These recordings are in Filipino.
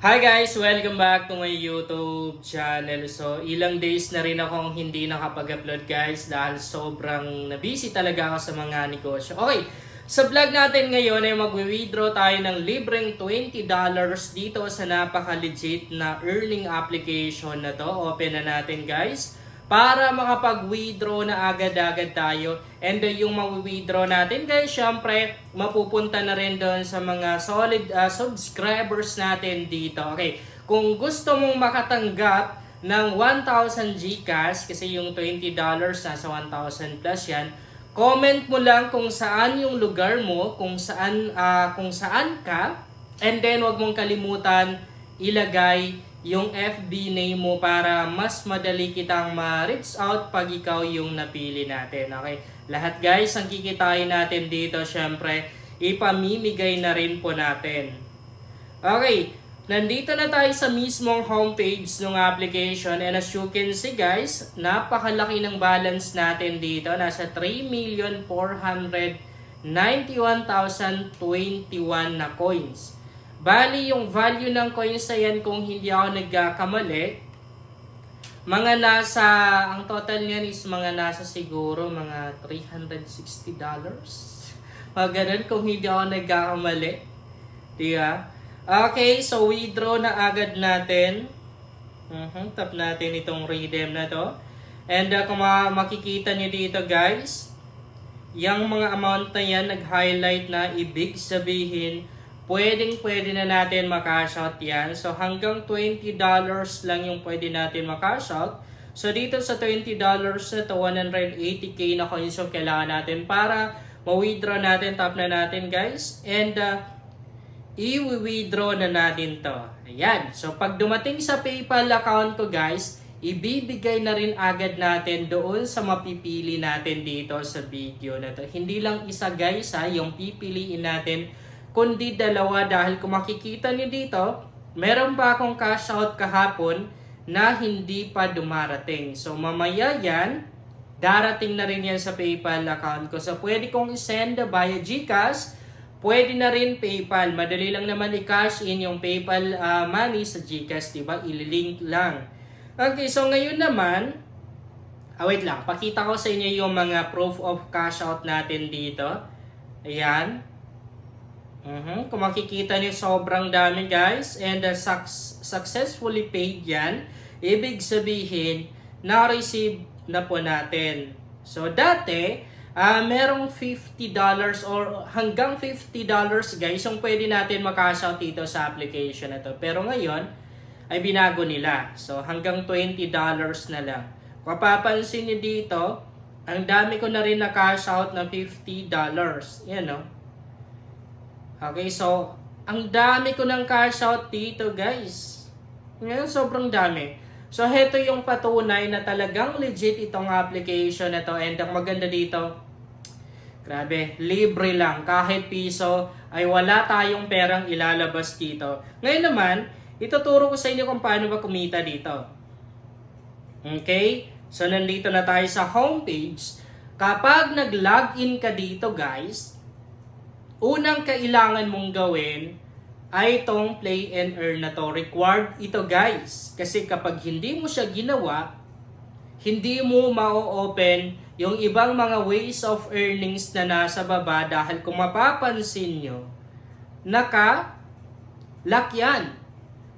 Hi guys! Welcome back to my YouTube channel. So, ilang days na rin akong hindi nakapag-upload guys dahil sobrang busy talaga ako sa mga negosyo. Okay, sa vlog natin ngayon ay mag-withdraw tayo ng libreng $20 dito sa napaka-legit na earning application na to. Open na natin guys para makapag-withdraw na agad-agad tayo. And yung ma-withdraw natin guys, syempre, mapupunta na rin doon sa mga solid subscribers natin dito. Okay, kung gusto mong makatanggap ng 1,000 GCash, kasi yung $20 nasa 1,000 plus yan, comment mo lang kung saan yung lugar mo, kung saan ka, and then wag mong kalimutan ilagay yung FB name mo para mas madali kitang ma-reach out pag ikaw yung napili natin. Okay? Lahat guys, ang kikitain natin dito, syempre, ipamimigay na rin po natin. Okay, nandito na tayo sa mismong homepage ng application and as you can see guys, napakalaki ng balance natin dito. Nasa 3,491,021 na coins. Bali, yung value ng coins na yan, kung hindi ako nagkakamali, ang total niyan is mga nasa siguro mga $360. Mga ganun kung hindi ako nagkakamali. Diba? Okay, so withdraw na agad natin. Tap natin itong redeem na to. And kung makikita niyo dito guys, yung mga amount na yan nag-highlight na, ibig sabihin, pwede na natin makash out yan. So hanggang $20 lang yung pwede natin makash out. So dito sa $20 na to, 180k na coins yung kailangan natin para ma-withdraw natin. Tap na natin guys. And i-withdraw na natin to. Ayan. So pag dumating sa PayPal account ko guys, ibibigay na rin agad natin doon sa mapipili natin dito sa video na to. Hindi lang isa guys yung pipiliin natin, kundi dalawa, dahil kung makikita niyo dito, meron pa akong cash out kahapon na hindi pa dumarating. So mamaya yan, darating na rin yan sa PayPal account ko. So pwede kong i-send via GCash, pwede na rin PayPal. Madali lang naman i-cash in yung PayPal money sa GCash, diba? I-link lang. Okay, so ngayon naman, wait lang, pakita ko sa inyo yung mga proof of cash out natin dito. Ayan. Kung makikita niyo, sobrang dami guys, and successfully paid yan. Ibig sabihin, na-receive na po natin. So dati, merong $50 or hanggang $50 guys yung pwede natin makash out dito sa application na to. Pero ngayon, ay binago nila. So hanggang $20 na lang. Kung papansin niyo dito, ang dami ko na rin na cash out na $50. Yan no. Okay, so ang dami ko ng cash out dito guys. Ngayon sobrang dami. So heto yung patunay na talagang legit itong application na to. And ang maganda dito, grabe, libre lang. Kahit piso ay wala tayong perang ilalabas dito. Ngayon naman, ituturo ko sa inyo kung paano ba kumita dito. Okay, so nandito na tayo sa homepage. Kapag nag-login ka dito guys, unang kailangan mong gawin ay itong play and earn na to. Required ito guys. Kasi kapag hindi mo siya ginawa, hindi mo ma-open yung ibang mga ways of earnings na nasa baba. Dahil kung mapapansin nyo, naka-lock yan.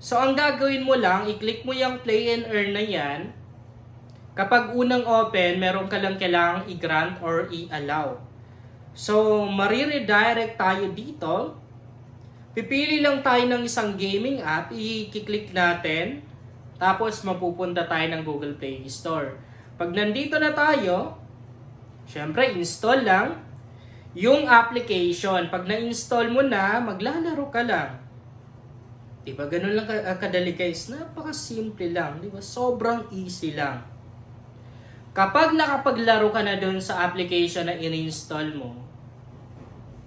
So ang gagawin mo lang, i-click mo yung play and earn na yan. Kapag unang open, meron ka lang kailangang i-grant or i-allow. So, mariredirect tayo dito. Pipili lang tayo ng isang gaming app, i-click natin, tapos mapupunta tayo ng Google Play Store. Pag nandito na tayo, syempre install lang yung application. Pag na-install mo na, maglalaro ka lang. Diba? Ganun lang kadali guys. Napaka-simple lang. Diba? Sobrang easy lang. Kapag nakapaglaro ka na dun sa application na in-install mo,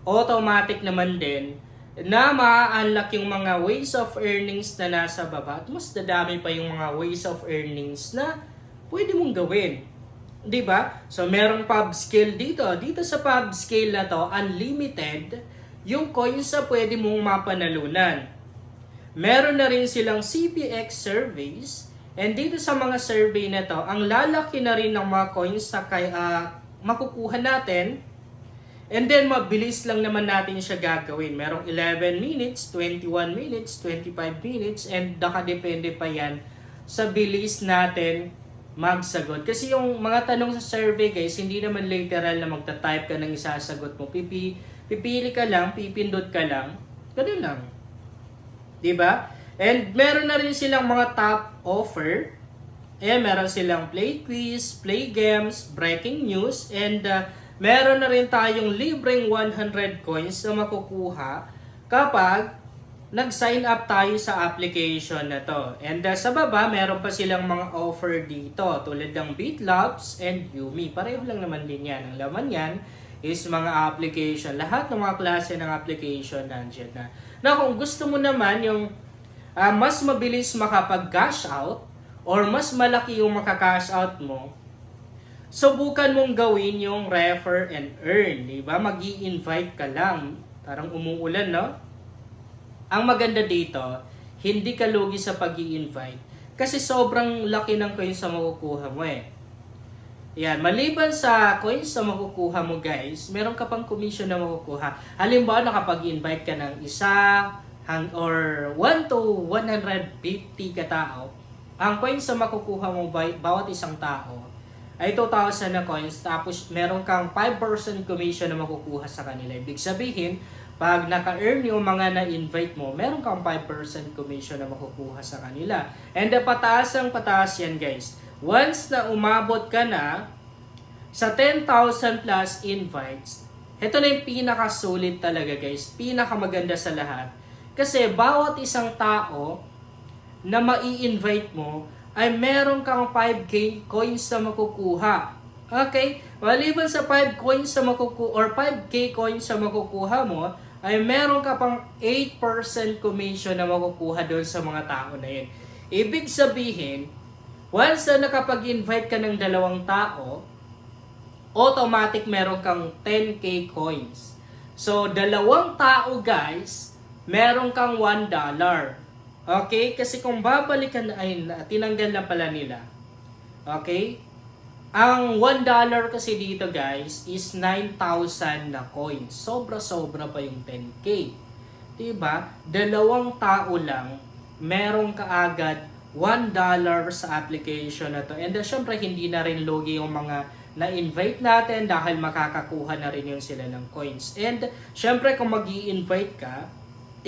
automatic naman din na ma-unlock yung mga ways of earnings na nasa baba. At mas dadami pa yung mga ways of earnings na pwede mong gawin. Diba? So, merong pub scale dito. Dito sa pub scale na to, unlimited yung coins na pwede mong mapanalunan. Meron na rin silang CPX surveys. And dito sa mga survey na to, ang lalaki na rin ng mga coins na makukuha natin. And then mabilis lang naman natin siya gagawin. Merong 11 minutes, 21 minutes, 25 minutes, and nakadepende pa yan sa bilis natin magsagot. Kasi yung mga tanong sa survey guys, hindi naman literal na magta-type ka ng isasagot mo. Pipili ka lang, pipindot ka lang. Ganun lang. Diba? And meron na rin silang mga top offer. Meron silang play quiz, play games, breaking news, and meron na rin tayong libreng 100 coins na makukuha kapag nag-sign up tayo sa application na to. And sa baba, meron pa silang mga offer dito tulad ng BitLabs and Yumi. Pareho lang naman din yan. Ang laman yan is mga application. Lahat ng mga klase ng application nandiyan na. Na kung gusto mo naman yung mas mabilis makapag-cash out or mas malaki yung maka-cash out mo, subukan mong gawin yung refer and earn. Diba? Mag-i-invite ka lang. Parang umuulan, no? Ang maganda dito, hindi ka lugi sa pag-i-invite kasi sobrang laki ng coins na makukuha mo eh. Yan, maliban sa coins na makukuha mo guys, meron ka pang commission na makukuha. Halimbawa, nakapag-invite ka ng isa or 1 to 150 katao, ang coins na makukuha mo bawat isang tao ay 2,000 na coins, tapos meron kang 5% commission na makukuha sa kanila. Ibig sabihin, pag naka-earn yung mga na-invite mo, meron kang 5% commission na makukuha sa kanila. And pataas ang pataas yan guys. Once na umabot ka na sa 10,000 plus invites, ito na yung pinakasulit talaga guys. Pinakamaganda sa lahat. Kasi bawat isang tao na mai-invite mo, ay meron kang 5k coins na makukuha. Okay? Maliban sa 5 coins na makukuha or 5k coins na makukuha mo, ay meron ka pang 8% commission na makukuha doon sa mga tao na yun. Ibig sabihin, once na nakapag-invite ka ng 2 tao, automatic meron kang 10k coins. So, 2 tao guys, meron kang $1. Okay? Kasi kung babalikan, ay tinanggal na pala nila. Okay? Ang $1 kasi dito guys is 9,000 na coins. Sobra-sobra pa yung 10k. Diba? 2 tao lang, meron ka agad $1 sa application na to. And syempre hindi na rin lugi yung mga na-invite natin dahil makakakuha na rin yun sila ng coins. And syempre kung mag-i-invite ka,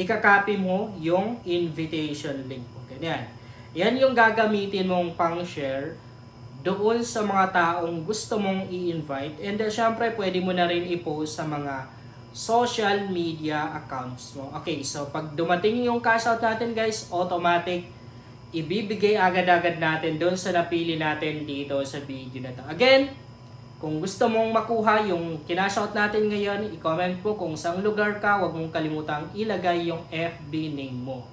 ikakopy mo yung invitation link mo. Ganyan. Yan yung gagamitin mong pang-share doon sa mga taong gusto mong i-invite. And syempre, pwede mo na rin i-post sa mga social media accounts mo. Okay, so pag dumating yung cash out natin guys, automatic, ibibigay agad-agad natin doon sa napili natin dito sa video na to. Again, kung gusto mong makuha yung kinash out natin ngayon, i-comment po kung saang lugar ka. Huwag mong kalimutang ilagay yung FB name mo.